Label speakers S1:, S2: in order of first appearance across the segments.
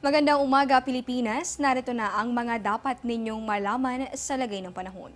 S1: Magandang umaga, Pilipinas. Narito na ang mga dapat ninyong malaman sa lagay ng panahon.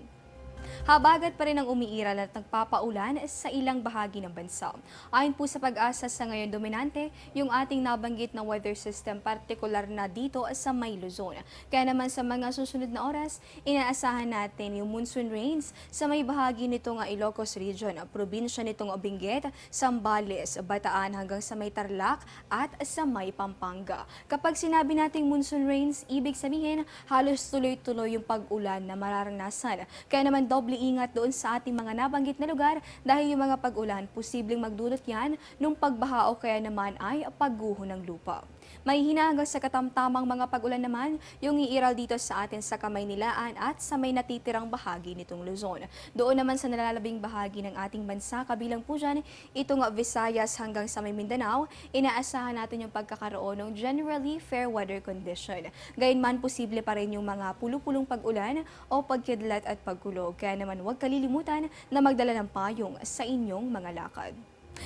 S1: Habagat pa rin ang umiiral at nagpapaulan sa ilang bahagi ng bansa. Ayon po sa Pag-asa, sa ngayon dominante yung ating nabanggit na weather system, partikular na dito sa May Luzon. Kaya naman sa mga susunod na oras, inaasahan natin yung monsoon rains sa may bahagi nitong Ilocos Region, probinsya nitong Benguet, Zambales, Bataan hanggang sa may Tarlac at sa may Pampanga. Kapag sinabi nating monsoon rains, ibig sabihin halos tuloy-tuloy yung pag-ulan na mararanasan. Kaya naman doble ingat doon sa ating mga nabanggit na lugar dahil yung mga pag-ulan, posibleng magdulot yan nung pagbaha o kaya naman ay pagguho ng lupa. May hina hanggang sa katamtamang mga pag-ulan naman yung iiral dito sa atin sa Kamaynilaan at sa may natitirang bahagi nitong Luzon. Doon naman sa nalalabing bahagi ng ating bansa, kabilang po dyan itong Visayas hanggang sa may Mindanao, inaasahan natin yung pagkakaroon ng generally fair weather condition. Gayunman, posible pa rin yung mga pulupulong pag-ulan o pagkidlat at pagkulog. Kaya naman huwag kalilimutan na magdala ng payong sa inyong mga lakad.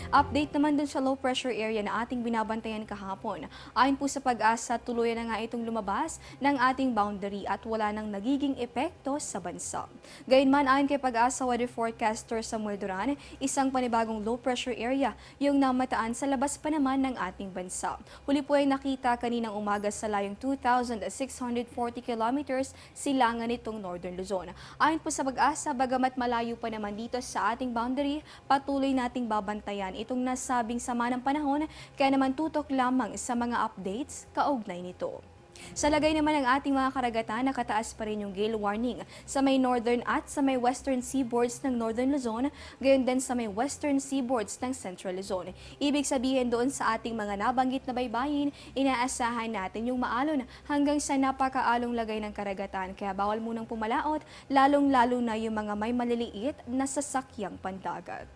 S1: Update naman dun sa low pressure area na ating binabantayan kahapon. Ayon po sa Pag-asa, tuluyan na nga itong lumabas ng ating boundary at wala nang nagiging epekto sa bansa. Gayunman, ayon kay Pag-asa weather forecaster Samuel Duran, isang panibagong low pressure area yung namataan sa labas pa naman ng ating bansa. Huli po ay nakita kaninang umaga sa layong 2,640 kilometers silangan nitong Northern Luzon. Ayon po sa Pag-asa, bagamat malayo pa naman dito sa ating boundary, patuloy nating babantayan itong nasabing sama ng panahon, kaya naman tutok lamang sa mga updates kaugnay nito. Sa lagay naman ng ating mga karagatan, nakataas pa rin yung gale warning sa may northern at sa may western seaboards ng Northern Luzon, gayon din sa may western seaboards ng Central Luzon. Ibig sabihin doon sa ating mga nabanggit na baybayin, inaasahan natin yung maalon hanggang sa napakaalong lagay ng karagatan, kaya bawal munang pumalaot, lalong-lalo na yung mga may maliliit na sasakyang pandagat.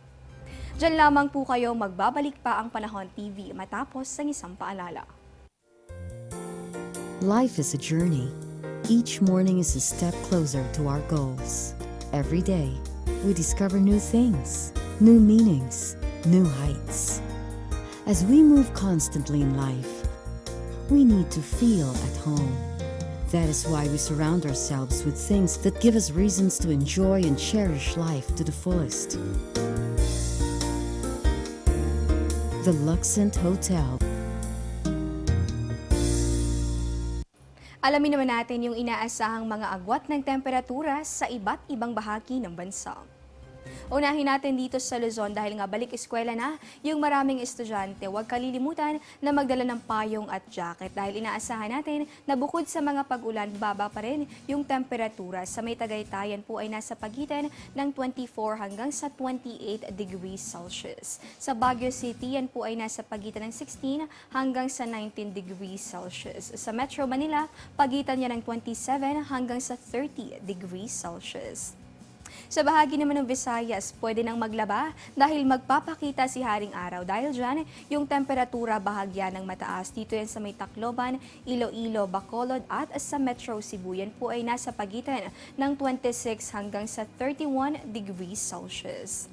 S1: Diyan lamang po kayo, magbabalik pa ang Panahon TV matapos ang isang paalala.
S2: Life is a journey. Each morning is a step closer to our goals. Every day, we discover new things, new meanings, new heights. As we move constantly in life, we need to feel at home. That is why we surround ourselves with things that give us reasons to enjoy and cherish life to the fullest. The Luxent Hotel.
S1: Alamin naman natin yung inaasahang mga agwat ng temperatura sa iba't ibang bahagi ng bansa. Unahin natin dito sa Luzon dahil nga balik eskwela na yung maraming estudyante. Huwag kalilimutan na magdala ng payong at jacket dahil inaasahan natin na bukod sa mga pag-ulan, baba pa rin yung temperatura. Sa may Tagaytayan po ay nasa pagitan ng 24 hanggang sa 28 degrees Celsius. Sa Baguio City, yan po ay nasa pagitan ng 16 hanggang sa 19 degrees Celsius. Sa Metro Manila, pagitan niya ng 27 hanggang sa 30 degrees Celsius. Sa bahagi naman ng Visayas, pwede nang maglaba dahil magpapakita si Haring Araw. Dahil dyan, yung temperatura bahagya ng mataas. Dito yan sa may Tacloban, Iloilo, Bacolod at sa Metro Cebu. Yan po ay nasa pagitan ng 26 hanggang sa 31 degrees Celsius.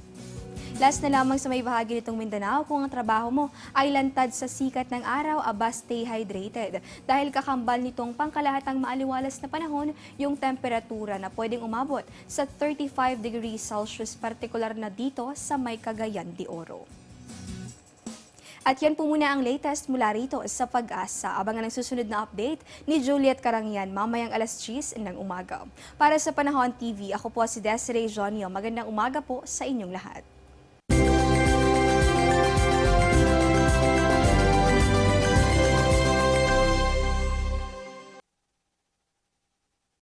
S1: Last na lamang sa may bahagi nitong Mindanao, kung ang trabaho mo ay lantad sa sikat ng araw, stay hydrated. Dahil kakambal nitong pangkalahatang maaliwalas na panahon, yung temperatura na pwedeng umabot sa 35 degrees Celsius, partikular na dito sa may Cagayan de Oro. At yan po muna ang latest mula rito sa Pag-asa. Abangan ang susunod na update ni Juliet Karangian mamayang alas 10 ng umaga. Para sa Panahon TV, ako po si Desiree Jonio. Magandang umaga po sa inyong lahat.